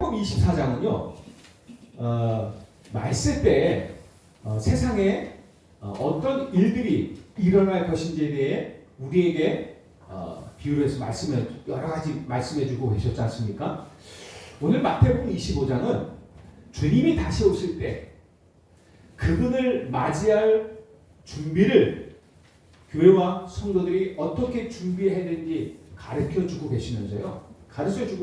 마태복음 24장은요. 말씀 때 세상에 어떤 일들이 일어날 것인지에 대해 우리에게 비유를 해서 여러 가지 말씀해 주고 계셨지 않습니까? 오늘 마태복음 25장은 주님이 다시 오실 때 그분을 맞이할 준비를 교회와 성도들이 어떻게 준비해야 되는지 가르쳐 주고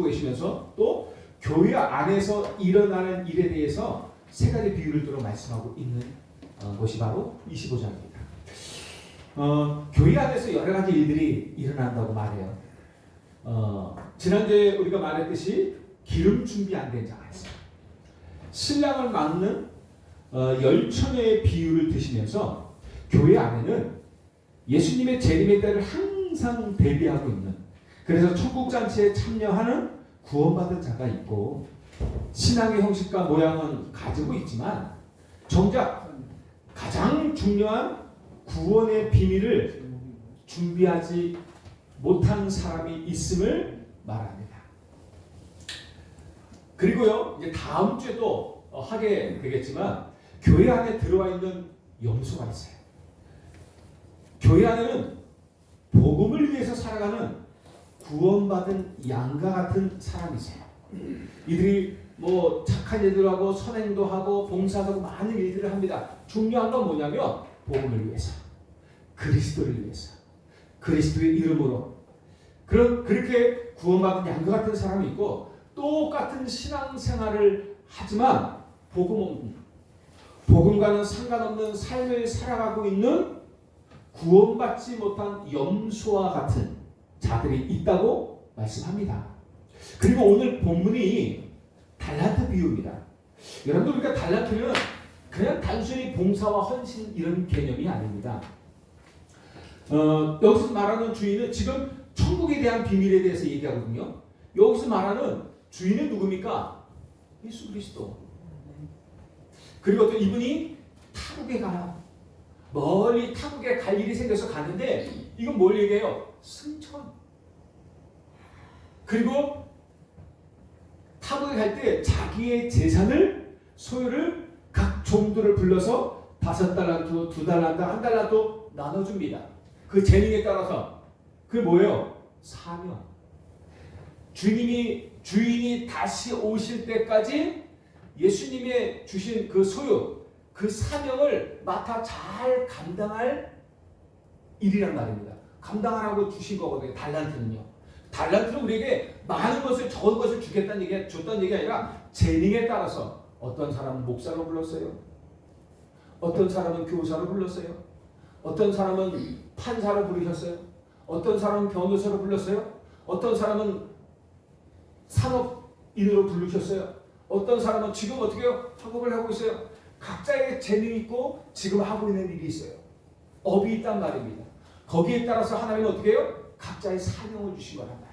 계시면서 또 교회 안에서 일어나는 일에 대해서 세 가지 비유를 들어 말씀하고 있는 것이 바로 25장입니다. 교회 안에서 여러 가지 일들이 일어난다고 말해요. 지난주에 우리가 말했듯이 기름 준비 안 된 자가 있어요. 신랑을 막는 열처녀의 비유를 드시면서 교회 안에는 예수님의 재림의 때를 항상 대비하고 있는, 그래서 천국잔치에 참여하는 구원받은 자가 있고 신앙의 형식과 모양은 가지고 있지만 정작 가장 중요한 구원의 비밀을 준비하지 못한 사람이 있음을 말합니다. 그리고요, 이제 다음 주에도 하게 되겠지만 교회 안에 들어와 있는 염소가 있어요. 교회 안에는 복음을 위해서 살아가는 구원받은 양과 같은 사람이 있어요. 이들이 착한 일도 하고 선행도 하고 봉사도 하고 많은 일들을 합니다. 중요한 건 뭐냐면 복음을 위해서, 그리스도를 위해서, 그리스도의 이름으로 그렇게 구원받은 양과 같은 사람이 있고, 똑같은 신앙생활을 하지만 복음과는 상관없는 삶을 살아가고 있는 구원받지 못한 염소와 같은 자들이 있다고 말씀합니다. 그리고 오늘 본문이 달란트 비유입니다. 여러분들, 우리가 달란트는 그냥 단순히 봉사와 헌신 이런 개념이 아닙니다. 여기서 말하는 주인은 지금 천국에 대한 비밀에 대해서 얘기하거든요. 여기서 말하는 주인은 누굽니까? 예수 그리스도. 그리고 또 이분이 타국에 가요. 멀리 타국에 갈 일이 생겨서 가는데, 이건 뭘 얘기해요? 승천. 그리고 타국에 갈 때 자기의 재산을, 소유를 각 종들을 불러서 5달란트, 2달란트, 1달란트 나눠줍니다. 그 재능에 따라서. 그게 뭐예요? 사명. 주인이 다시 오실 때까지 예수님의 주신 그 소유, 그 사명을 맡아 잘 감당할 일이란 말입니다. 감당하라고 주신 거거든요. 달란트는요. 달란트는 우리에게 많은 것을, 적은 것을 줬다는 얘기 아니라 재능에 따라서 어떤 사람은 목사로 불렀어요. 어떤 사람은 교사로 불렀어요. 어떤 사람은 판사로 부르셨어요. 어떤 사람은 변호사로 불렀어요. 어떤 사람은 산업인으로 부르셨어요. 어떤 사람은 지금 어떻게 해요? 학업을 하고 있어요. 각자의 재능이 있고 지금 하고 있는 일이 있어요. 업이 있단 말입니다. 거기에 따라서 하나님은 어떻게 해요? 각자의 사명을 주신 거란 말이에요.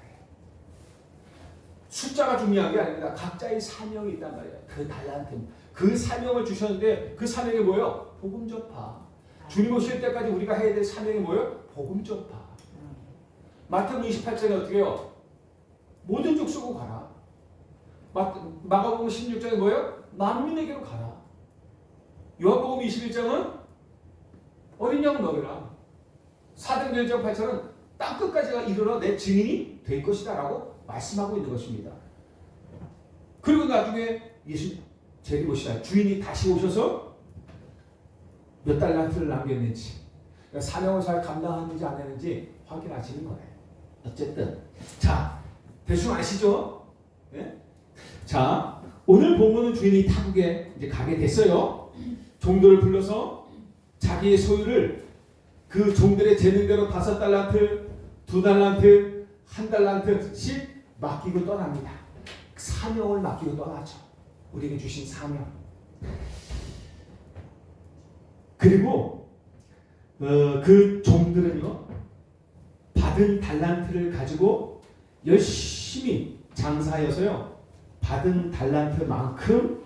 숫자가 중요한 게 아닙니다. 각자의 사명이 있단 말이에요. 그 달란트, 그 사명을 주셨는데, 그 사명이 뭐예요? 복음 전파. 주님 오실 때까지 우리가 해야 될 사명이 뭐예요? 복음 전파. 마태복음 28장에 어떻게 해요? 모든 족속으로 가라. 마가복음 16장에 뭐예요? 만민에게로 가라. 요한복음 21장은 어린 양 먹여라. 사도행전 8장은 땅끝까지가 이르러 내 증인이 될 것이다 라고 말씀하고 있는 것입니다. 그리고 나중에 예수 재림 오시다. 주인이 다시 오셔서 몇 달란트를 남겼는지, 사명을 잘 감당하는지 안 했는지 확인하시는 거예요. 어쨌든 자, 대충 아시죠? 네? 자, 오늘 본문은 주인이 타국에 이제 가게 됐어요. 종들을 불러서 자기의 소유를 그 종들의 재능대로 5달란트, 2달란트, 1달란트씩 맡기고 떠납니다. 사명을 맡기고 떠나죠. 우리에게 주신 사명. 그리고 그 종들은요, 받은 달란트를 가지고 열심히 장사하여서요, 받은 달란트만큼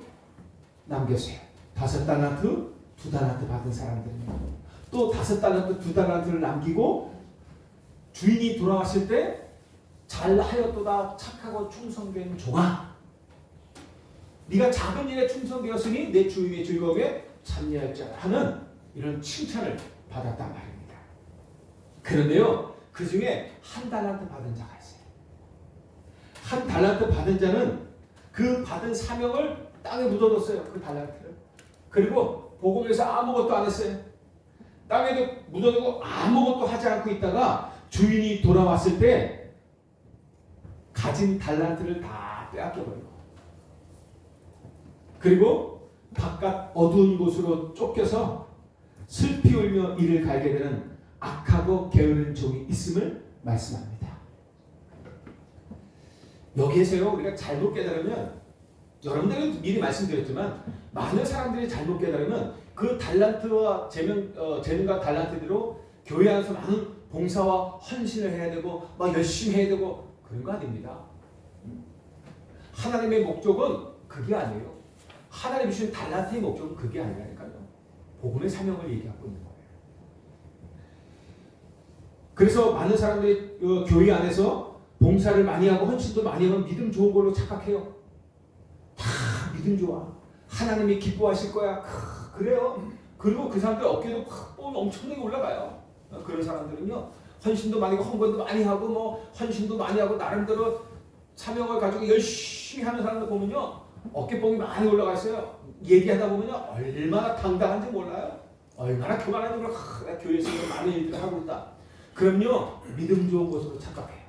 남겼어요. 5달란트, 2달란트 받은 사람들은요, 또 5달란트, 2달란트를 남기고 주인이 돌아왔을 때 잘하였도다 착하고 충성된 종아, 네가 작은 일에 충성되었으니 내 주인의 즐거움에 참여할 자라 하는 이런 칭찬을 받았단 말입니다. 그런데요, 그 중에 한 달란트 받은 자가 있어요. 한 달란트 받은 자는 그 받은 사명을 땅에 묻어뒀어요. 그 달란트를. 그리고 복음에서 아무것도 안 했어요. 땅에도 묻어두고 아무것도 하지 않고 있다가 주인이 돌아왔을 때 가진 달란트를 다 빼앗겨버리고, 그리고 바깥 어두운 곳으로 쫓겨서 슬피 울며 이를 갈게 되는 악하고 게으른 종이 있음을 말씀합니다. 여기에서요, 우리가 잘못 깨달으면, 여러분들은 미리 말씀드렸지만 많은 사람들이 잘못 깨달으면 그 달란트와 재능과 달란트대로 교회 안에서 많은 봉사와 헌신을 해야 되고 막 열심히 해야 되고 그런 거 아닙니다. 하나님의 목적은 그게 아니에요. 하나님 주신 달란트의 목적은 그게 아니라니까요. 복음의 사명을 얘기하고 있는 거예요. 그래서 많은 사람들이 교회 안에서 봉사를 많이 하고 헌신도 많이 하면 믿음 좋은 걸로 착각해요. 다 믿음 좋아. 하나님이 기뻐하실 거야. 그래요. 그리고 그 사람들 어깨도 엄청나게 올라가요. 그런 사람들은요, 헌신도 많이 하고 헌금도 많이 하고 뭐 헌신도 많이 하고 나름대로 사명을 가지고 열심히 하는 사람들 보면요, 어깨뽕이 많이 올라가 있어요. 얘기하다 보면요, 얼마나 당당한지 몰라요. 얼마나 교만한지 몰라요. 내가 교회에서 많은 일들을 하고 있다. 그럼요, 믿음 좋은 것으로 착각해요.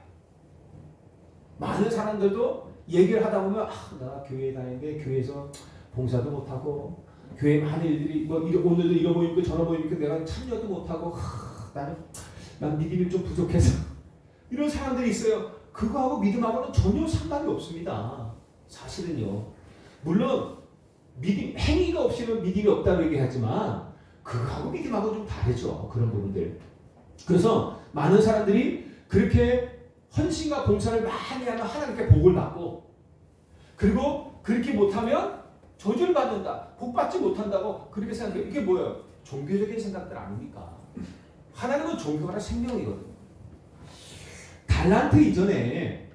많은 사람들도 얘기를 하다 보면 나 교회에 다니는데 교회에서 봉사도 못하고 교회 많은 일들이 뭐 오늘도 이런 모임 있고 저런 모임 있고 내가 참여도 못하고 난 믿음이 좀 부족해서 이런 사람들이 있어요. 그거하고 믿음하고는 전혀 상관이 없습니다. 사실은요. 물론 믿음, 행위가 없이는 믿음이 없다고 얘기하지만 그거하고 믿음하고 좀 다르죠. 그런 부분들. 그래서 많은 사람들이 그렇게 헌신과 봉사를 많이 하면 하나님께 복을 받고, 그리고 그렇게 못하면 저주받는다, 복받지 못한다고 그렇게 생각해요. 이게 뭐예요? 종교적인 생각들 아닙니까? 하나님은 종교가 생명이거든요. 달란트 이전에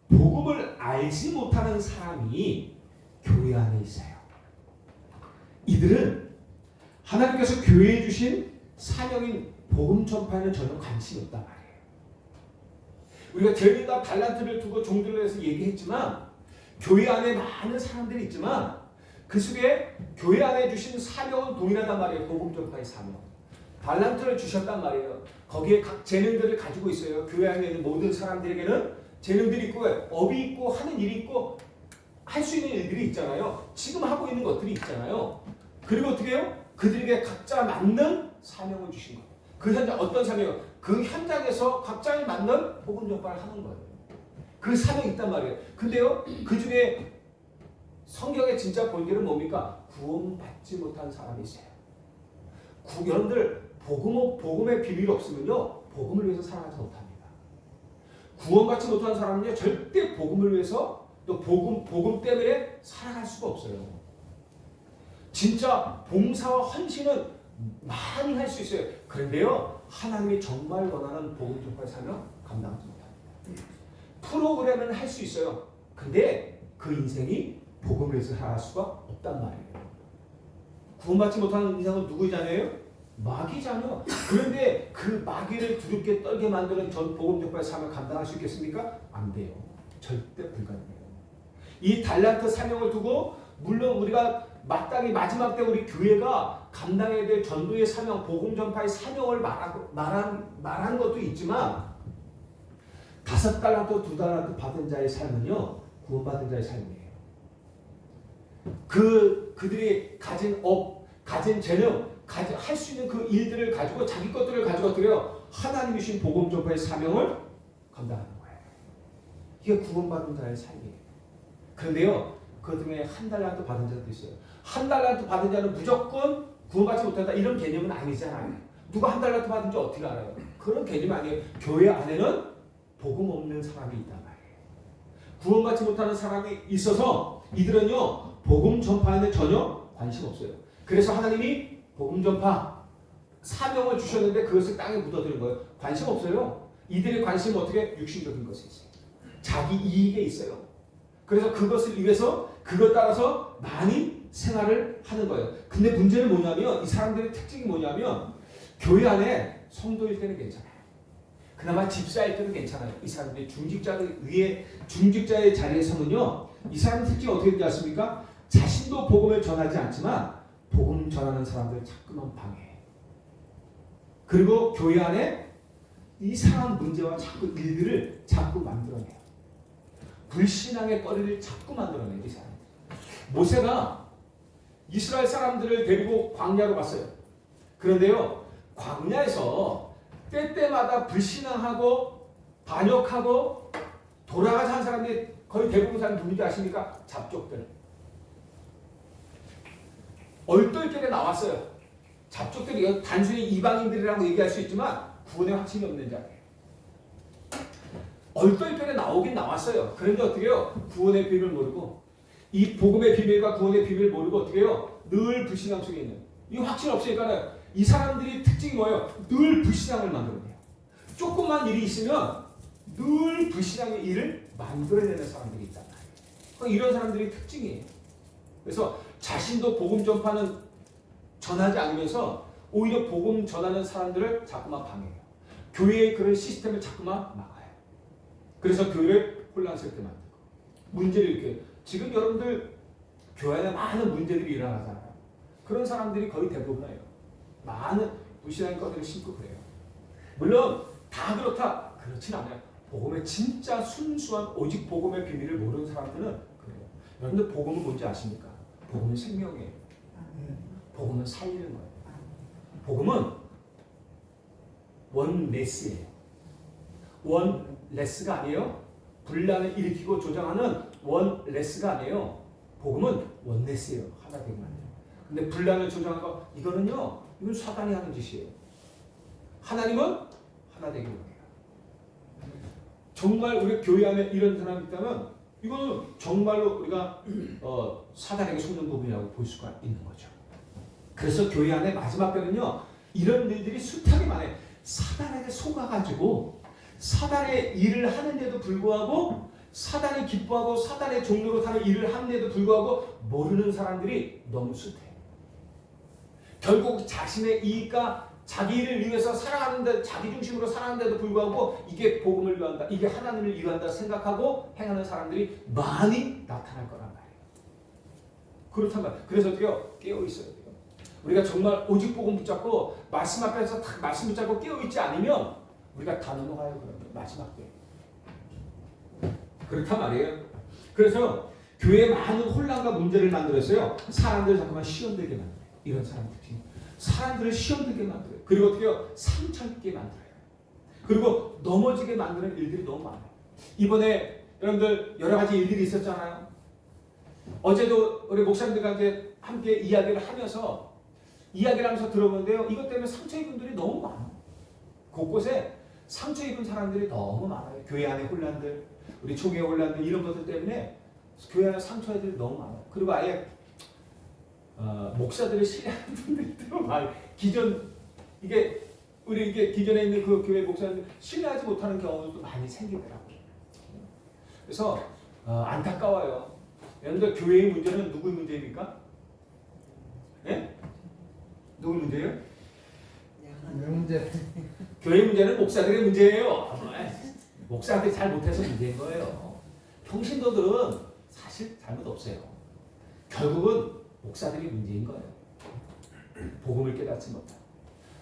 복음을 알지 못하는 사람이 교회 안에 있어요. 이들은 하나님께서 교회에 주신 사명인 복음 전파에는 전혀 관심이 없단 말이에요. 우리가 재능과 달란트를 두고 종들을 해서 얘기했지만 교회 안에 많은 사람들이 있지만 그 속에 교회 안에 주신 사명은 동일하단 말이에요. 복음 전파의 사명. 달란트를 주셨단 말이에요. 거기에 각 재능들을 가지고 있어요. 교회 안에 있는 모든 사람들에게는 재능들이 있고 업이 있고 하는 일이 있고 할 수 있는 일들이 있잖아요. 지금 하고 있는 것들이 있잖아요. 그리고 어떻게 해요? 그들에게 각자 맞는 사명을 주신 거예요. 그 현장 어떤 사명이요? 그 현장에서 각자에 맞는 복음 전파를 하는 거예요. 그 사명이 있단 말이에요. 근데요, 그 중에 성경의 진짜 본질은 뭡니까? 구원받지 못한 사람이 있어요. 여러분들 복음의 비밀이 없으면요, 복음을 위해서 살아가지 못합니다. 구원받지 못한 사람은요, 절대 복음을 위해서 또 복음 때문에 살아갈 수가 없어요. 진짜 봉사와 헌신은 많이 할 수 있어요. 그런데요, 하나님이 정말 원하는 복음 전파의 사명 감당하지 못합니다. 프로그램은 할 수 있어요. 근데 그 인생이 복음을 위해서 살아갈 수가 없단 말이에요. 구원받지 못하는 인생은 누구의 자녀예요? 마귀 자녀. 그런데 그 마귀를 두렵게 떨게 만드는 전 복음 전파의 사명을 감당할 수 있겠습니까? 안 돼요. 절대 불가능해요. 이 달란트 사명을 두고 물론 우리가 마땅히 마지막 때 우리 교회가 감당해야 될 전도의 사명, 복음 전파의 사명을 말한 것도 있지만 5달란트, 2달란트 받은 자의 삶은요, 구원받은 자의 삶이에요. 그들이 가진 가진 재능, 할 수 있는 그 일들을 가지고 자기 것들을 가지고 어떻게 해요? 하나님이 주신 복음 전파의 사명을 감당하는 거예요. 이게 구원받은 자의 삶이에요. 그런데요, 그 중에 한 달란트 받은 자도 있어요. 한 달란트 받은 자는 무조건 구원받지 못한다 이런 개념은 아니잖아요. 누가 한 달란트 받은지 어떻게 알아요? 그런 개념이 아니에요. 교회 안에는 복음 없는 사람이 있단 말이에요. 구원받지 못하는 사람이 있어서 이들은요, 복음 전파에는 전혀 관심 없어요. 그래서 하나님이 복음 전파 사명을 주셨는데 그것을 땅에 묻어두는 거예요. 관심 없어요. 이들의 관심은 어떻게? 육신적인 것에 있어요. 자기 이익에 있어요. 그래서 그것을 위해서 그것 따라서 많이 생활을 하는 거예요. 근데 문제는 뭐냐면 이 사람들의 특징이 뭐냐면 교회 안에 성도일 때는 괜찮아요. 그나마 집사일 때는 괜찮아요. 이 사람들이 중직자들 위에 중직자의 자리에 서면요. 이 사람 특징이 어떻게 되지 않습니까? 자신도 복음을 전하지 않지만 복음 전하는 사람들 자꾸만 방해해. 그리고 교회 안에 이상한 문제와 자꾸 일들을 자꾸 만들어내요. 불신앙의 거리를 자꾸 만들어내요. 이 사람들. 모세가 이스라엘 사람들을 데리고 광야로 갔어요. 그런데요. 광야에서 때때마다 불신앙하고 반역하고 돌아가지 한 사람들이 거의 대부분 사람 누군지 아십니까? 잡족들. 얼떨결에 나왔어요. 잡족들이 단순히 이방인들이라고 얘기할 수 있지만 구원의 확신이 없는 자예요. 얼떨결에 나오긴 나왔어요. 그런데 어떻게 해요? 구원의 비밀을 모르고 이 복음의 비밀과 구원의 비밀을 모르고 어떻게 해요? 늘 불신앙 속에 있는. 이 확신 없으니까 이 사람들이 특징이 뭐예요? 늘 불신앙을 만들어내요. 조금만 일이 있으면 늘 불신앙의 일을 만들어내는 사람들이 있단 말이에요. 이런 사람들이 특징이에요. 그래서 자신도 복음 전파는 전하지 않으면서 오히려 복음 전하는 사람들을 자꾸만 방해해요. 교회의 그런 시스템을 자꾸만 막아요. 그래서 교회를 혼란스럽게 만들고 문제를 일으켜요. 지금 여러분들 교회 안에 많은 문제들이 일어나잖아요. 그런 사람들이 거의 대부분이에요. 많은 무신앙의 것들을 심고 그래요. 물론 다 그렇다. 그렇진 않아요. 복음의 진짜 순수한 오직 복음의 비밀을 모르는 사람들은 그래요. 여러분들 복음은 뭔지 아십니까? 복음은 생명이에요. 복음은 살리는 거예요. 복음은 원레스예요. 원레스가 아니에요. 분란을 일으키고 조장하는 원레스가 아니에요. 복음은 원레스예요. 하나 되게 만들어요. 근데 분란을 조장하는 거 이거는요. 이건 사단이 하는 짓이에요. 하나님은 하나 되게 원해요. 정말 우리 교회 안에 이런 사람이 있다면 이거는 정말로 우리가 사단에게 속는 부분이라고 볼 수가 있는 거죠. 그래서 교회 안에 마지막 때는요. 이런 일들이 숱하게 많아요. 사단에게 속아가지고 사단의 일을 하는데도 불구하고 사단이 기뻐하고 사단의 종로로 타는 일을 하는데도 불구하고 모르는 사람들이 너무 숱해요. 결국 자신의 이익과 자기 일을 위해서 살아가는데 자기 중심으로 살아가는데도 불구하고 이게 복음을 위한다, 이게 하나님을 위한다 생각하고 행하는 사람들이 많이 나타날 거란 말이에요. 그렇다면 그래서 어떻게요? 깨어 있어야 돼요. 우리가 정말 오직 복음 붙잡고 말씀 앞에서 딱 말씀 붙잡고 깨어 있지 않으면 우리가 다 넘어가요. 그러면 마지막 때. 그렇단 말이에요. 그래서 교회에 많은 혼란과 문제를 만들었어요. 사람들 잠깐만 시험 들게 만들어요. 이런 사람 특징. 사람들을 시험 들게 만들어요. 그리고 어떻게 해요? 상처 입게 만들어요. 그리고 넘어지게 만드는 일들이 너무 많아요. 이번에 여러분들 여러 가지 일들이 있었잖아요. 어제도 우리 목사님들과 함께 이야기를 하면서 들어보는데요. 이것 때문에 상처 입은 분들이 너무 많아요. 곳곳에 상처 입은 사람들이 너무 많아요. 교회 안에 혼란들, 우리 총회 혼란들 이런 것들 때문에 교회 안에 상처들이 너무 많아요. 그리고 아예 목사들을 신뢰하는 분들도 많아요. 이게 기존에 있는 그 교회 목사들 신뢰하지 못하는 경우도 많이 생기더라고요. 그래서 안타까워요. 여러분들 교회의 문제는 누구의 문제입니까? 예? 누구 문제예요? 문제. 교회 문제는 목사들의 문제예요. 목사들이 잘 못해서 문제인 거예요. 평신도들은 사실 잘못 없어요. 결국은 목사들이 문제인 거예요. 복음을 깨닫지 못하고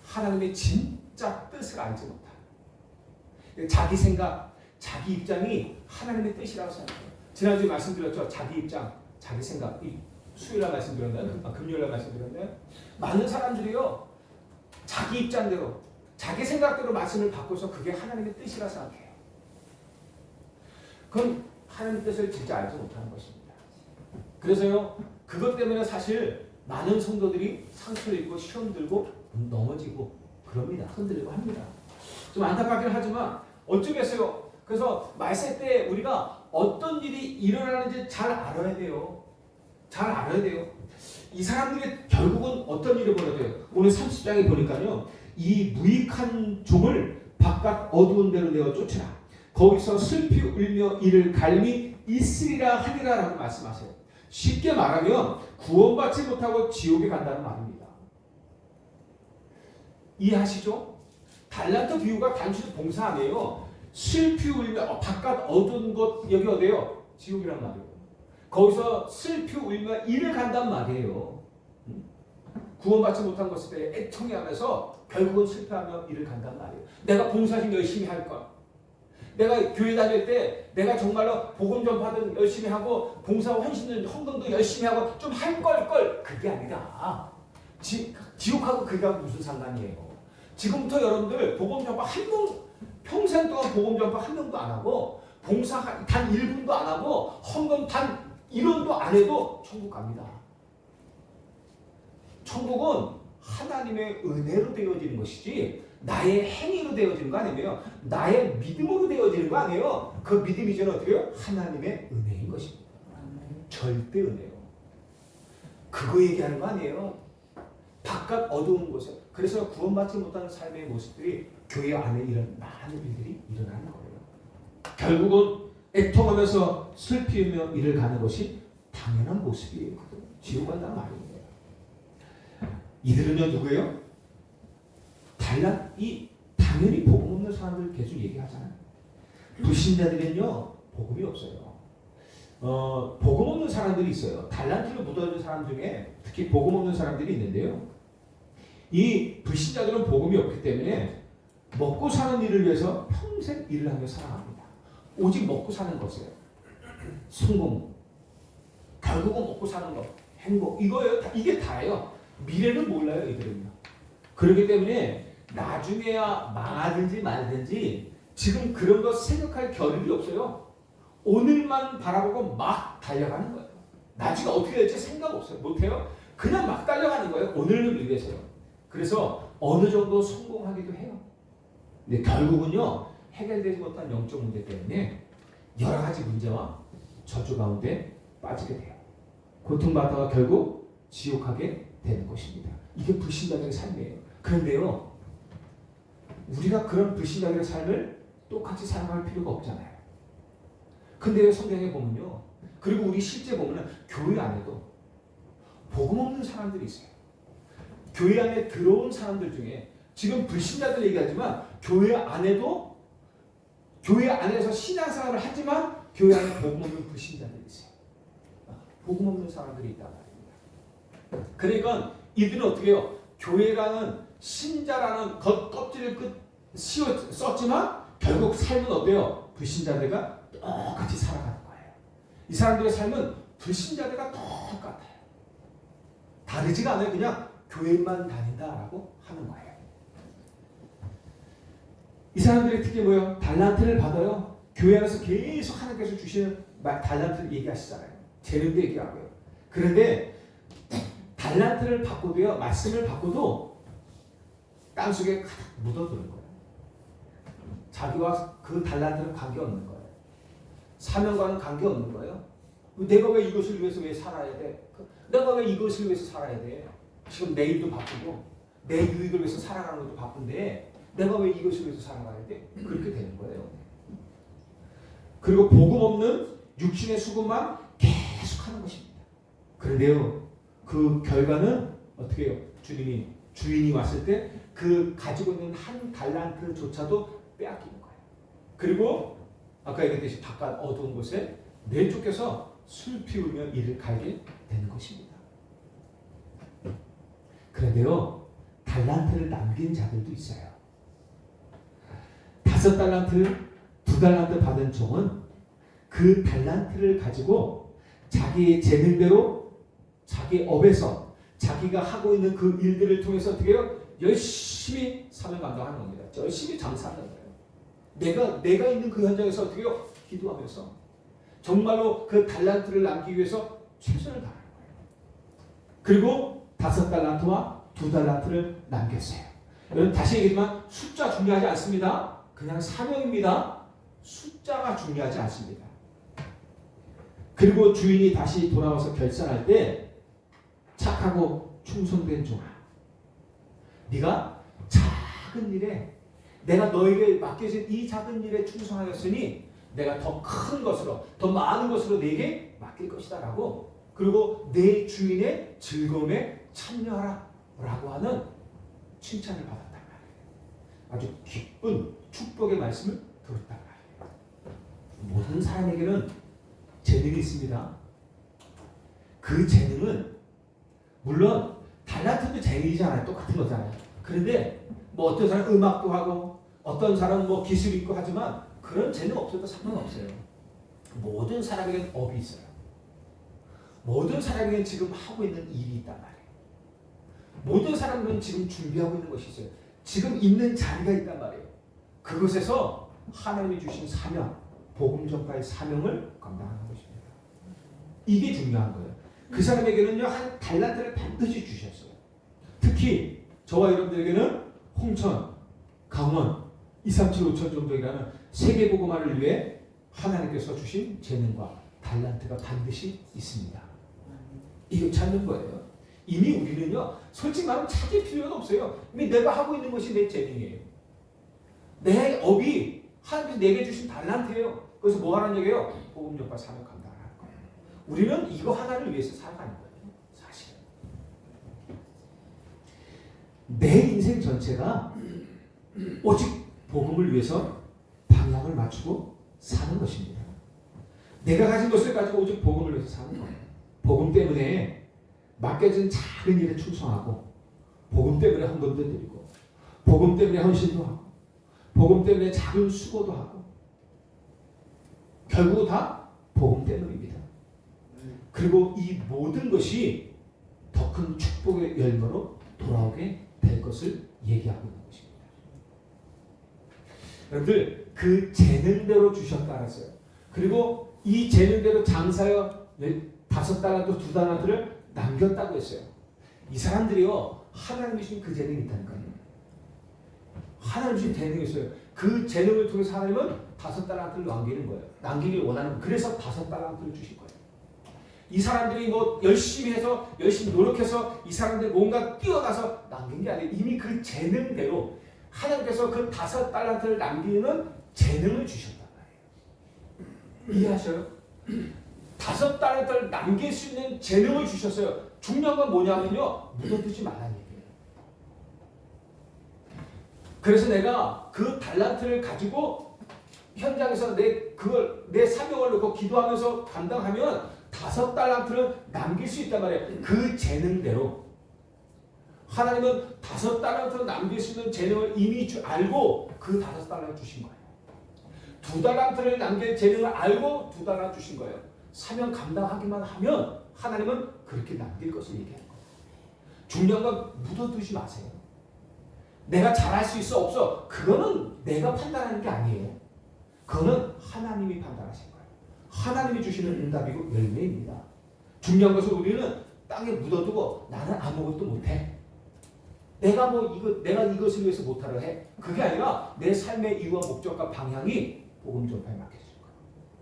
하나님의 진짜 뜻을 알지 못하고 자기 생각, 자기 입장이 하나님의 뜻이라고 생각해요. 지난주에 말씀드렸죠. 자기 입장, 자기 생각. 수요일날 말씀드렸나요? 금요일날 말씀드렸나요? 많은 사람들이요. 자기 입장대로, 자기 생각대로 말씀을 바꿔서 그게 하나님의 뜻이라 생각해요. 그건 하나님의 뜻을 진짜 알지 못하는 것입니다. 그래서요. 그것 때문에 사실 많은 성도들이 상처를 입고 시험 들고 넘어지고 그럽니다. 흔들리고 합니다. 좀 안타깝긴 하지만 어쩌겠어요. 그래서 말세 때 우리가 어떤 일이 일어나는지 잘 알아야 돼요. 잘 알아야 돼요. 이 사람들이 결국은 어떤 일을 벌여야 돼요. 오늘 30장에 보니까요. 이 무익한 종을 바깥 어두운 데로 내어 쫓으라. 거기서 슬피 울며 이를 갈미 있으리라 하니라 라고 말씀하세요. 쉽게 말하면 구원받지 못하고 지옥에 간다는 말입니다. 이해하시죠? 달란트 비유가 단순히 봉사 아니에요. 슬피 울며 바깥 어두운 곳 여기 어디예요? 지옥이란 말이에요. 거기서 슬피 울며 이를 간단 말이에요. 구원받지 못한 것에 대해 애통해하면서 결국은 실패하며 이를 간단 말이에요. 내가 봉사 좀 열심히 할 걸. 내가 교회 다닐 때 내가 정말로 복음 전파도 열심히 하고 봉사와 헌금도 열심히 하고 좀 할 걸 그게 아니라 지옥하고 그게 무슨 상관이에요. 지금부터 여러분들 복음 전파 한 명 평생 동안 복음 전파 한 명도 안 하고 봉사 단 1분도 안 하고 헌금 단 1원도 안 해도 천국 갑니다. 천국은 하나님의 은혜로 되어지는 것이지 나의 행위로 되어지는 거 아니에요. 나의 믿음으로 되어지는 거 아니에요. 그 믿음이 저는 어떻게 해요? 하나님의 은혜인 것입니다. 절대 은혜요. 그거 얘기하는 거 아니에요. 바깥 어두운 곳에. 그래서 구원받지 못하는 삶의 모습들이 교회 안에 이런 많은 일들이 일어나는 거예요. 결국은 애통하면서 슬피우며 일을 가는 것이 당연한 모습이에요. 지옥 간다는 말이에요. 이들은요 누구예요? 이 당연히 복음 없는 사람들 계속 얘기하잖아요. 불신자들은요 복음이 없어요. 복음 없는 사람들이 있어요. 달란트를 묻어준 사람 중에 특히 복음 없는 사람들이 있는데요. 이 불신자들은 복음이 없기 때문에 먹고 사는 일을 위해서 평생 일을 하며 살아갑니다. 오직 먹고 사는 것이에요. 성공, 결국은 먹고 사는 것, 행복 이거예요. 이게 다예요. 미래는 몰라요 이들은요. 그렇기 때문에 나중에야 망하든지 말든지 지금 그런 거 생각할 겨를이 없어요. 오늘만 바라보고 막 달려가는 거예요. 나중에 어떻게 될지 생각 없어요. 못해요. 그냥 막 달려가는 거예요. 오늘을 위해서요. 그래서 어느 정도 성공하기도 해요. 근데 결국은요 해결되지 못한 영적 문제 때문에 여러 가지 문제와 저주 가운데 빠지게 돼요. 고통받다가 결국 지옥하게 되는 것입니다. 이게 불신자들의 삶이에요. 그런데요 우리가 그런 불신자들의 삶을 똑같이 살아갈 필요가 없잖아요. 근데 성경에 보면요 그리고 우리 실제 보면 교회 안에도 복음 없는 사람들이 있어요. 교회 안에 들어온 사람들 중에 지금 불신자들 얘기하지만 교회 안에도 교회 안에서 신앙생활을 하지만 교회 안에 복음 없는 불신자들이 있어요. 복음 없는 사람들이 있단 말입니다. 그러니까 이들은 어떻게 해요? 교회라는 신자라는 껍질을 썼지만 결국 삶은 어때요? 불신자들과 똑같이 살아가는 거예요. 이 사람들의 삶은 불신자들과 똑같아요. 다르지가 않아요. 그냥 교회만 다닌다라고 하는 거예요. 이 사람들의 특징이 뭐예요? 달란트를 받아요. 교회 안에서 계속 하나님께서 주시는 달란트를 얘기하시잖아요. 재능도 얘기하고요. 그런데 달란트를 바꿔도요. 말씀을 바꿔도 땅속에 가득 묻어두는 거예요. 자기와 그 달란트는 관계없는 거예요. 사명과는 관계없는 거예요. 내가 왜 이것을 위해서 왜 살아야 돼? 내가 왜 이것을 위해서 살아야 돼? 지금 내 일도 바쁘고 내 유익을 위해서 살아가는 것도 바쁜데 내가 왜 이것을 위해서 살아가야 돼? 그렇게 되는 거예요. 그리고 복음 없는 육신의 수고만 계속하는 것입니다. 그런데요, 그 결과는 어떻게 해요? 주인이 왔을 때 그 가지고 있는 한 달란트조차도 빼앗기는 거예요. 그리고 아까 얘기했듯이 바깥 어두운 곳에 내쫓겨서 슬피 울며 이를 갈게 되는 것입니다. 그런데요, 달란트를 남긴 자들도 있어요. 5달란트, 2달란트 받은 종은 그 달란트를 가지고 자기의 재능대로 자기 업에서 자기가 하고 있는 그 일들을 통해서 어떻게 해요? 열심히 사명 감당하는 겁니다. 열심히 장사하는 거예요. 내가 있는 그 현장에서 어떻게 해요? 기도하면서 정말로 그 달란트를 남기기 위해서 최선을 다하는 거예요. 그리고 5달란트와 2달란트를 남겼어요. 여러분 다시 얘기하지만 숫자 중요하지 않습니다. 그냥 사명입니다. 숫자가 중요하지 않습니다. 그리고 주인이 다시 돌아와서 결산할 때 착하고 충성된 종아, 네가 작은 일에 내가 너에게 맡겨진 이 작은 일에 충성하였으니 내가 더 큰 것으로 더 많은 것으로 네게 맡길 것이다 라고 그 그리고 내 주인의 즐거움에 참여하라 라고 하는 칭찬을 받았단 말이에요. 아주 기쁜 축복의 말씀을 들었단 말이에요. 모든 사람에게는 재능이 있습니다. 그 재능은 물론 달란트도 재능이잖아요. 똑같은 거잖아요. 그런데 뭐 어떤 사람은 음악도 하고 어떤 사람은 뭐 기술 있고 하지만 그런 재능 없어도 상관없어요. 모든 사람에게는 업이 있어요. 모든 사람에게는 지금 하고 있는 일이 있단 말이에요. 모든 사람들은 지금 준비하고 있는 것이 있어요. 지금 있는 자리가 있단 말이에요. 그곳에서 하나님이 주신 사명, 복음 전파의 사명을 감당하는 것입니다. 이게 중요한 거예요. 그 사람에게는요, 한 달란트를 반드시 주셨어요. 특히 저와 여러분들에게는 홍천, 강원, 237, 5천 정도이라는 세계복음화를 위해 하나님께서 주신 재능과 달란트가 반드시 있습니다. 이거 찾는 거예요. 이미 우리는요, 솔직히 말하면 찾을 필요가 없어요. 이미 내가 하고 있는 것이 내 재능이에요. 내 업이 하나님께서 내게 주신 달란트예요. 그래서 뭐 하라는 얘기예요? 복음 전파 사명 감당하는 거예요. 우리는 이거 하나를 위해서 살아가는 거예요. 사실은. 내 인생 전체가 오직 복음을 위해서 방향을 맞추고 사는 것입니다. 내가 가진 것을 가지고 오직 복음을 위해서 사는 거예요. 복음 때문에 맡겨진 작은 일에 충성하고 복음 때문에 헌금도 드리고 복음 때문에 헌신도 하고 복음 때문에 작은 수고도 하고 결국 다 복음 때문입니다. 그리고 이 모든 것이 더 큰 축복의 열매로 돌아오게 될 것을 얘기하고 있는 것입니다. 여러분들 그 재능대로 주셨다 그랬어요. 그리고 이 재능대로 장사여 5달란트 2달란트를 남겼다고 했어요. 이 사람들이요, 하나님이 주신 그 재능이 있다니까요. 하나님이 주신 재능이 있어요. 그 재능을 통해서 하나님은 5달란트를 남기는 거예요. 남기길 원하는 거예요. 그래서 5달란트를 주신 거예요. 이 사람들이 뭐 열심히 해서 열심히 노력해서 이 사람들이 뭔가 뛰어가서 남긴 게 아니에요. 이미 그 재능대로 하나님께서 그 5달란트를 남기는 재능을 주셨단 말이에요. 이해하셔요? 5달란트를 남길 수 있는 재능을 주셨어요. 중요한 건 뭐냐면요, 묻어두지 말라는 얘기예요. 그래서 내가 그 달란트를 가지고 현장에서 내 사명을 놓고 기도하면서 감당하면 5달란트를 남길 수 있단 말이에요. 그 재능대로. 하나님은 5달란트를 남길 수 있는 재능을 이미 알고 그 5달란트 주신 거예요. 2달란트를 남길 재능을 알고 2달란트 주신 거예요. 사명 감당하기만 하면 하나님은 그렇게 남길 것을 얘기하는 거예요. 중요한 건 묻어두지 마세요. 내가 잘할 수 있어 없어 그거는 내가 판단하는 게 아니에요. 그거는 하나님이 판단하신 거예요. 하나님이 주시는 응답이고 열매입니다. 중요한 것은 우리는 땅에 묻어두고 나는 아무것도 못해. 내가 이것을 위해서 못하려 해. 그게 아니라 내 삶의 이유와 목적과 방향이 복음 전파에 맡겨질 거예요.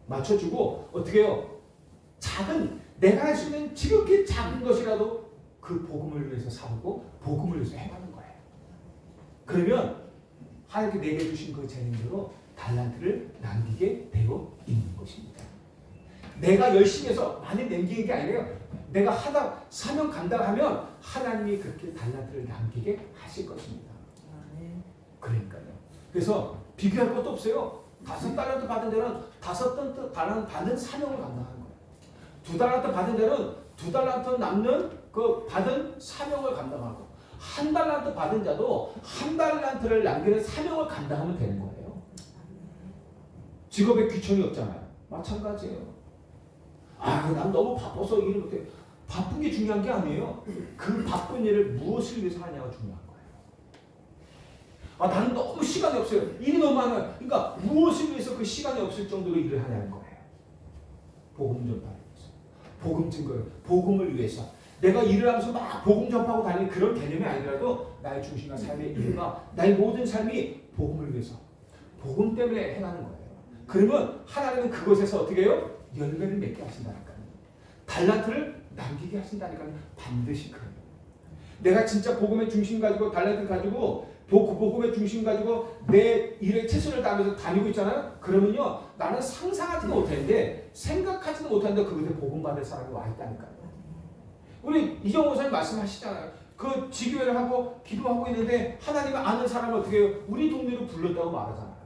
맞춰주고 어떻게 해요? 내가 할 수 있는 지극히 작은 것이라도 그 복음을 위해서 살고 복음을 위해서 해가는 거예요. 그러면 하나님께 내게 주신 그 재능대로 달란트를 남기게 되어 있는 것입니다. 내가 열심히 해서 많이 남기는 게 아니에요. 내가 사명 감당하면 하나님이 그렇게 달란트를 남기게 하실 것입니다. 그러니까요. 그래서 비교할 것도 없어요. 5달란트 받은 데는 5달란트 받은 사명을 감당하는 거예요. 2달란트 받은 데는 2달란트 남는 그 받은 사명을 감당하고 1달란트 받은 자도 1달란트를 남기는 사명을 감당하면 되는 거예요. 직업에 귀천이 없잖아요. 마찬가지예요. 난 너무 바빠서 일을 못해. 바쁜 게 중요한 게 아니에요. 그 바쁜 일을 무엇을 위해서 하냐가 중요한 거예요. 나는 너무 시간이 없어요. 일이 너무 많아요. 그러니까 무엇을 위해서 그 시간이 없을 정도로 일을 하냐는 거예요. 복음 전파를 위해서. 복음 증거를, 복음을 위해서. 내가 일을 하면서 막 복음 전파하고 다니는 그런 개념이 아니더라도 나의 중심과 삶의 이유가 나의 모든 삶이 복음을 위해서. 복음 때문에 행하는 거예요. 그러면 하나님은 그곳에서 어떻게 해요? 열매를 맺게 하신다니까요. 달란트를 남기게 하신다니까요. 반드시 그래요. 내가 진짜 복음의 중심 가지고 달란트를 가지고 복음의 중심 가지고 내 일에 최선을 다하면서 다니고 있잖아요. 그러면요, 나는 상상하지도 못했는데 생각하지도 못했는데 그곳에 복음 받을 사람이 와 있다니까요. 우리 이정호 선생님 말씀하시잖아요. 그 지교회를 하고 기도하고 있는데 하나님을 아는 사람을 어떻게 해요? 우리 동네로 불렀다고 말하잖아요.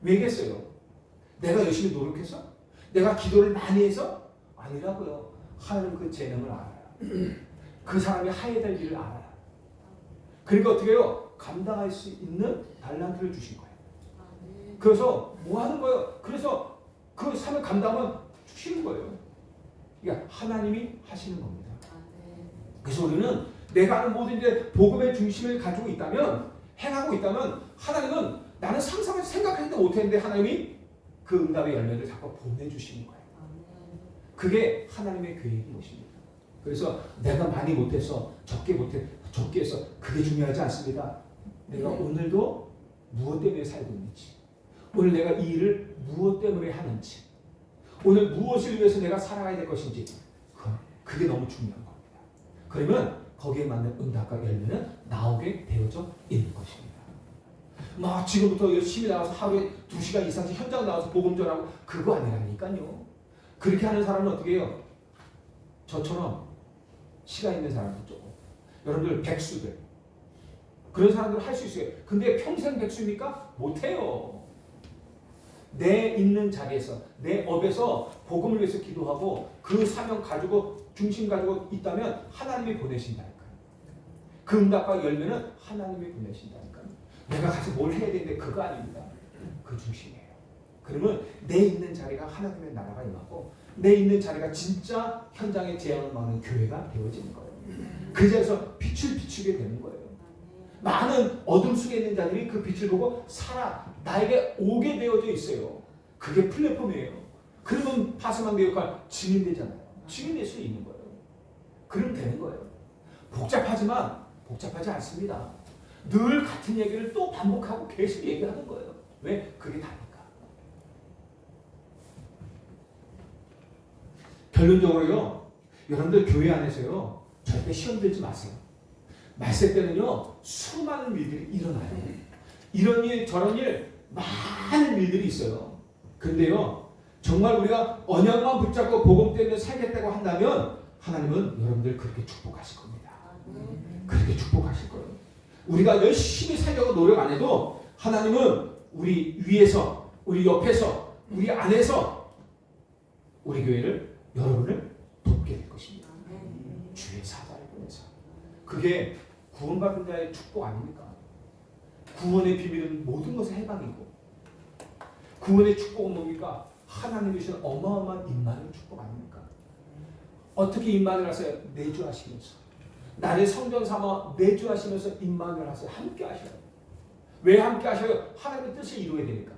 왜겠어요? 내가 열심히 노력해서? 내가 기도를 많이 해서? 아니라고요. 하나님 그 재능을 알아요. 그 사람이 하야 될 일을 알아요. 그러니까 어떻게 해요? 감당할 수 있는 달란트를 주신 거예요. 그래서 뭐 하는 거예요? 그래서 그 삶을 감당은 주시는 거예요. 그러니까 하나님이 하시는 겁니다. 그래서 우리는 내가 하는 모든 일에 복음의 중심을 가지고 있다면, 행하고 있다면, 하나님은 나는 상상을 생각하지도 못했는데 하나님이 그 응답의 열매를 자꾸 보내주시는 거예요. 그게 하나님의 계획인 것입니다. 그래서 내가 많이 못해서 적게 해서 그게 중요하지 않습니다. 내가 오늘도 무엇 때문에 살고 있는지, 오늘 내가 이 일을 무엇 때문에 하는지, 오늘 무엇을 위해서 내가 살아가야 될 것인지, 그게 너무 중요한 겁니다. 그러면 거기에 맞는 응답과 열매는 나오게 되어져 있는 것입니다. 막 지금부터 열심히 나가서 하루에 2시간 이상씩 현장 나와서 복음 전하고 그거 아니라니까요. 그렇게 하는 사람은 어떻게 해요? 저처럼 시간 있는 사람들 조금. 여러분들 백수들. 그런 사람들은 할 수 있어요. 근데 평생 백수입니까? 못해요. 내 있는 자리에서, 내 업에서 복음을 위해서 기도하고 그 사명 가지고 중심 가지고 있다면 하나님이 보내신다니까요. 그 응답과 열매는 하나님이 보내신다니까요. 내가 가서 뭘 해야 되는데 그거 아닙니다. 그 중심이에요. 그러면 내 있는 자리가 하나님의 나라가 임하고 내 있는 자리가 진짜 현장의 재앙을 막는 교회가 되어지는 거예요. 그 자리에서 빛을 비추게 되는 거예요. 많은 어둠 속에 있는 자들이 그 빛을 보고 나에게 오게 되어져 있어요. 그게 플랫폼이에요. 그러면 파스만대 역할 증인되잖아요. 증인될 수 있는 거예요. 그러면 되는 거예요. 복잡하지만 복잡하지 않습니다. 늘 같은 얘기를 또 반복하고 계속 얘기하는 거예요. 왜? 그게 다니까. 결론적으로요. 여러분들 교회 안에서요. 절대 시험 들지 마세요. 말세 때는요. 수많은 일들이 일어나요. 이런 일 저런 일 많은 일들이 있어요. 근데요. 정말 우리가 언약만 붙잡고 복음 때문에 살겠다고 한다면 하나님은 여러분들 그렇게 축복하실 겁니다. 그렇게 축복하실 거예요. 우리가 열심히 살려고 노력 안 해도 하나님은 우리 위에서, 우리 옆에서, 우리 안에서 우리 교회를, 여러분을 돕게 될 것입니다. 주의 사자를 보내서. 그게 구원받은 자의 축복 아닙니까? 구원의 비밀은 모든 것의 해방이고 구원의 축복은 뭡니까? 하나님이 주신 어마어마한 임마누엘 축복 아닙니까? 어떻게 임마누엘 하세요? 내주하시면서 나를 성전 삼아 내주하시면서 임마누엘 하세요. 함께 하셔요. 왜 함께 하셔요? 하나님의 뜻을 이루게 되니까.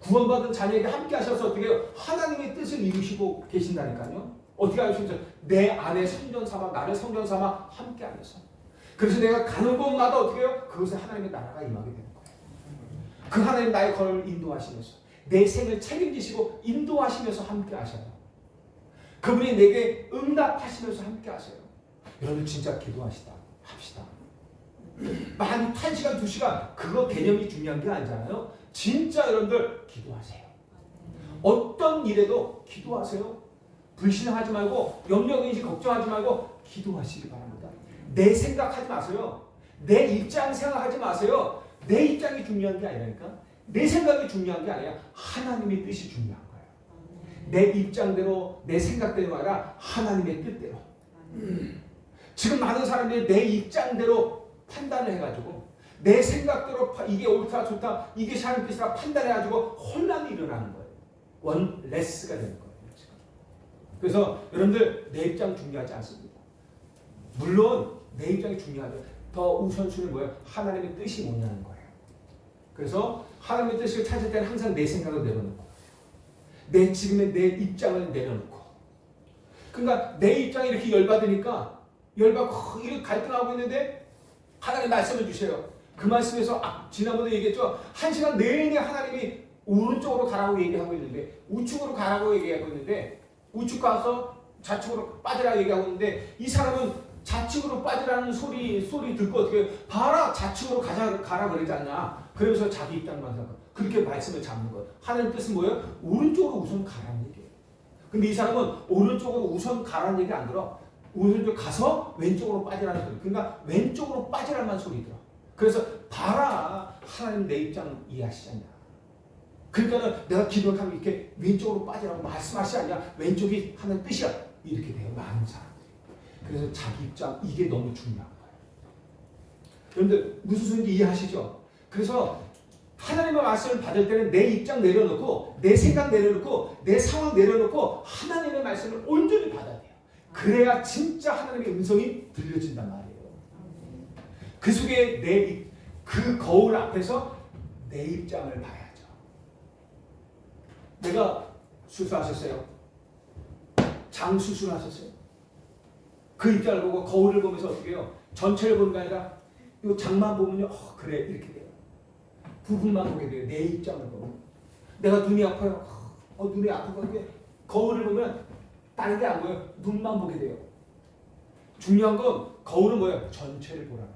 구원받은 자녀에게 함께 하셔서 어떻게 해요? 하나님의 뜻을 이루시고 계신다니까요. 어떻게 하시면서 내 안에 성전 삼아 나를 성전 삼아 함께 하면서. 그래서 내가 가는 곳마다 어떻게 해요? 그것에 하나님의 나라가 임하게 되는 거예요. 그 하나님 나의 걸을 인도하시면서 내 생을 책임지시고 인도하시면서 함께 하셔요. 그분이 내게 응답하시면서 함께 하세요. 여러분 진짜 기도하시다 합시다. 한 1시간 2시간 그거 개념이 중요한 게 아니잖아요. 진짜 여러분들 기도하세요. 어떤 일에도 기도하세요. 불신하지 말고 염려인지 걱정하지 말고 기도하시기 바랍니다. 내 생각하지 마세요. 내 입장 생각하지 마세요. 내 입장이 중요한 게 아니라니까. 내 생각이 중요한 게 아니라 하나님의 뜻이 중요한 거예요. 내 입장대로 내 생각대로 아니라 하나님의 뜻대로. 지금 많은 사람들이 내 입장대로 판단을 해가지고 내 생각대로 이게 옳다 좋다 이게 하나님 뜻이라 판단해가지고 혼란이 일어나는 거예요. 원레스가 되는 거예요. 그래서 여러분들 내 입장 중요하지 않습니다. 물론 내 입장이 중요하죠. 더 우선순위는 뭐예요? 하나님의 뜻이 뭐냐는 거예요. 그래서 하나님의 뜻을 찾을 때는 항상 내 생각을 내려놓고 내 지금의 내 입장을 내려놓고 그러니까 내 입장이 이렇게 열받으니까 열받고 이렇게 갈등하고 있는데 하나님 말씀을 주세요. 그 말씀에서 지난번에 얘기했죠. 1시간 내내 하나님이 오른쪽으로 가라고 얘기하고 있는데 우측으로 가라고 얘기하고 있는데 우측 가서 좌측으로 빠지라고 얘기하고 있는데 이 사람은 좌측으로 빠지라는 소리 듣고 어떻게 봐라 좌측으로 가라 그러지 않냐. 그러면서 자기 입장만 생각하고 그렇게 말씀을 잡는 거예요. 하나님 뜻은 뭐예요? 오른쪽으로 우선 가라는 얘기예요. 근데 이 사람은 오른쪽으로 우선 가라는 얘기 안 들어. 오른쪽 가서 왼쪽으로 빠지라는 소리. 그러니까 왼쪽으로 빠지라는 소리 들어. 그래서 봐라. 하나님 내 입장 이해하시지 않냐. 그러니까는 내가 기도를 하면 이렇게 왼쪽으로 빠지라고 말씀하시지 않냐. 왼쪽이 하나님 뜻이야. 이렇게 돼요. 많은 사람들이. 그래서 자기 입장 이게 너무 중요한 거예요. 여러분들 무슨 소리인지 이해하시죠? 그래서 하나님의 말씀을 받을 때는 내 입장 내려놓고 내 생각 내려놓고 내 상황 내려놓고 하나님의 말씀을 온전히 받아야 돼요. 그래야 진짜 하나님의 음성이 들려진단 말이에요. 그 속에 그 거울 앞에서 내 입장을 봐야죠. 내가 수술하셨어요. 장 수술하셨어요. 그 입장을 보고 거울을 보면서 어떻게 해요? 전체를 보는 게 아니라 이 장만 보면요. 그래 이렇게 돼요. 부분만 보게 돼요. 내 입장을 보면. 내가 눈이 아파요. 눈이 아픈 건데 거울을 보면 다른 게 안 보여요. 눈만 보게 돼요. 중요한 건 거울은 뭐예요? 전체를 보라는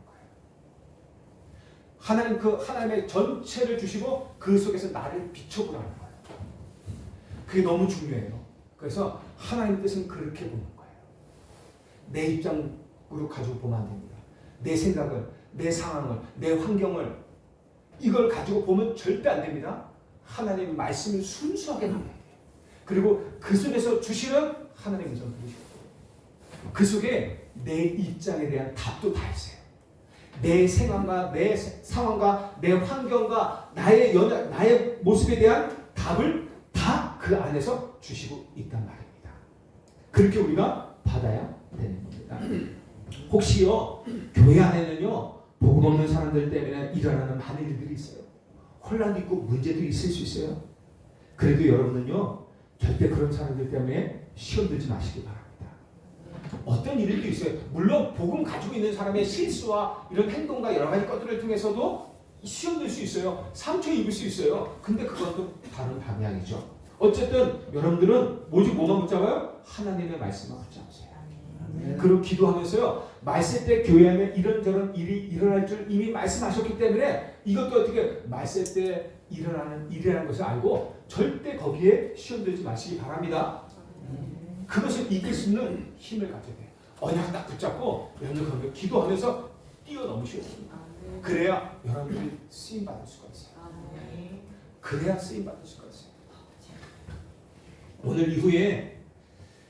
거예요. 하나님의 전체를 주시고 그 속에서 나를 비춰보라는 거예요. 그게 너무 중요해요. 그래서 하나님의 뜻은 그렇게 보는 거예요. 내 입장으로 가지고 보면 안 됩니다. 내 생각을, 내 상황을, 내 환경을 이걸 가지고 보면 절대 안 됩니다. 하나님의 말씀을 순수하게 보면 돼요. 그리고 그 속에서 주시는 하나님의 음성을 들으시고 그 속에 내 입장에 대한 답도 다 있어요. 내 생각과 내 상황과 내 환경과 나의 모습에 대한 답을 다 그 안에서 주시고 있단 말입니다. 그렇게 우리가 받아야 되는 겁니다. 혹시요 교회 안에는요 복음 없는 사람들 때문에 일어나는 많은 일들이 있어요. 혼란도 있고 문제도 있을 수 있어요. 그래도 여러분은요 절대 그런 사람들 때문에 시험 들지 마시기 바랍니다. 어떤 일들도 있어요. 물론 복음 가지고 있는 사람의 실수와 이런 행동과 여러 가지 것들을 통해서도 시험 들 수 있어요. 상처 입을 수 있어요. 근데 그것도 다른 방향이죠. 어쨌든 여러분들은 뭐만 붙잡아요? 하나님의 말씀만 붙잡으세요. 그리고 기도하면서요. 말세 때 교회 안에 이런저런 일이 일어날 줄 이미 말씀하셨기 때문에 이것도 어떻게 말세 때 일어나는 일이라는 것을 알고 절대 거기에 시험 들지 마시기 바랍니다. 그것을 이길 수 있는 힘을 가져야 돼요. 언약 딱 붙잡고 여러분들 그런 거 기도하면서 뛰어넘으셔야 됩니다. 그래야 여러분들이 쓰임받을 수가 있어요. 그래야 쓰임받을 수가 있어요. 오늘 이후에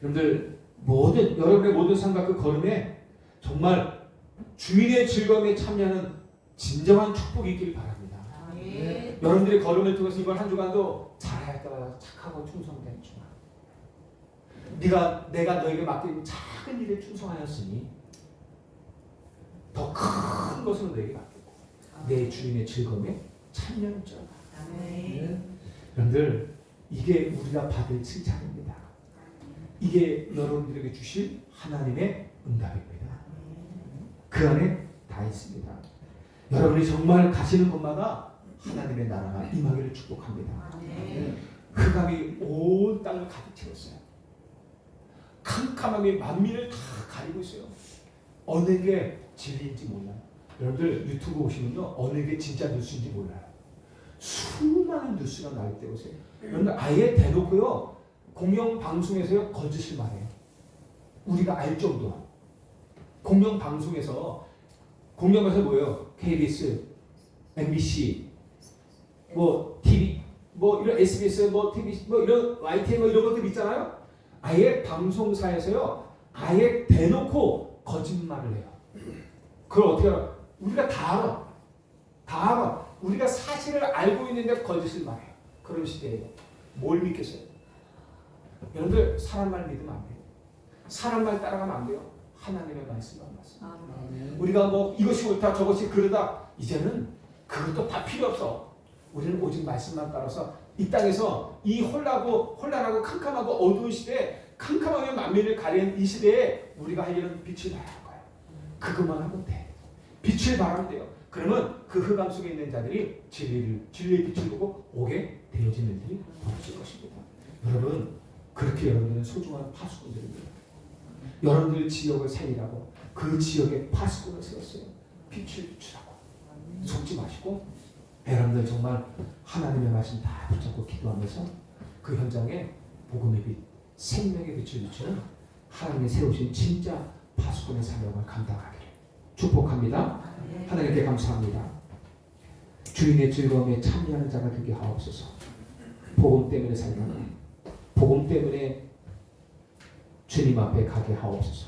여러분들 여러분의 모든 삶과 그 걸음에 정말 주인의 즐거움에 참여하는 진정한 축복이 있길 바랍니다. 여러분들의 걸음을 통해서 이번 한 주간도 잘하였다 착하고 충성된 주만. 내가 너에게 맡긴 작은 일에 충성하였으니 더 큰 것은 너에게 맡겼고 내 주인의 즐거움에 참여하는 자라. 여러분들 이게 우리가 받을 칭찬입니다. 이게 여러분들에게 주실 하나님의 응답입니다. 그 안에 다 있습니다. 여러분이 정말 가시는 곳마다 하나님의 나라가 임하기를 축복합니다. 흑암이 온 땅을 가득 채웠어요. 캄캄함이 만민을 다 가리고 있어요. 어느 게 진리인지 몰라요. 여러분들 유튜브 보시면요. 어느 게 진짜 뉴스인지 몰라요. 수많은 뉴스가 나올 때 오세요. 여러분들 아예 대놓고요. 공영방송에서요. 거짓을 말해요. 우리가 알 정도. 공영방송에서 뭐예요? KBS, MBC, TV, 이런 SBS, TV, 이런 YTN 이런 것들 있잖아요. 아예 방송사에서요. 아예 대놓고 거짓말을 해요. 그걸 어떻게 알아? 우리가 다 알아. 우리가 사실을 알고 있는데 거짓을 말해요. 그런 시대예요. 뭘 믿겠어요? 여러분들 사람 말 믿으면 안 돼요. 사람 말 따라가면 안 돼요. 하나님의 말씀만 말씀. 우리가 이것이 옳다 저것이 그러다 이제는 그것도 다 필요 없어. 우리는 오직 말씀만 따라서 이 땅에서 이 혼란하고 캄캄하고 어두운 시대에 캄캄하게 만민을 가리는 이 시대에 우리가 할 일은 빛을 발할 거예요. 그것만 하면 돼. 빛을 발하면 돼요. 그러면 그 흑암 속에 있는 자들이 진리의 빛을 보고 오게 되어지는 일이 벌어질 것입니다. 여러분 그렇게 여러분들은 소중한 파수꾼들입니다. 여러분들 지역을 살리라고 그 지역에 파수꾼을 세웠어요. 빛을 비추라고. 속지 마시고 여러분들 정말 하나님의 말씀 다 붙잡고 기도하면서 그 현장에 복음의 빛 생명의 빛을 비추는 하나님의 세우신 진짜 파수꾼의 사명을 감당하기를 축복합니다. 하나님께 감사합니다. 주인의 즐거움에 참여하는 자가 되게 하옵소서. 복음 때문에 살면 복음 때문에 주님 앞에 가게 하옵소서.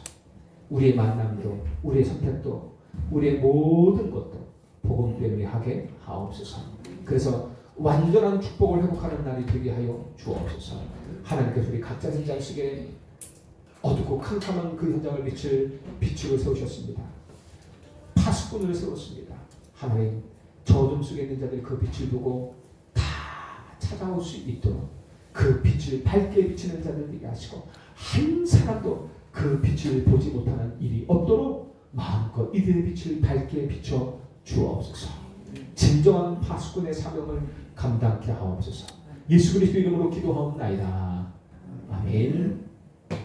우리의 만남도 우리의 선택도 우리의 모든 것도 복음 때문에 하게 하옵소서. 그래서 완전한 축복을 회복하는 날이 되게 하여 주옵소서. 하나님께서 우리 각자 현장 속에 어둡고 캄캄한 그 현장을 비추고 세우셨습니다. 파수꾼을 세웠습니다. 하나님 저어둠 속에 있는 자들이 그 빛을 보고 다 찾아올 수 있도록 그 빛을 밝게 비치는 자들에게 하시고 한 사람도 그 빛을 보지 못하는 일이 없도록 마음껏 이들의 빛을 밝게 비춰 주옵소서. 진정한 파수꾼의 사명을 감당케 하옵소서. 예수 그리스도 이름으로 기도하옵나이다. 아멘.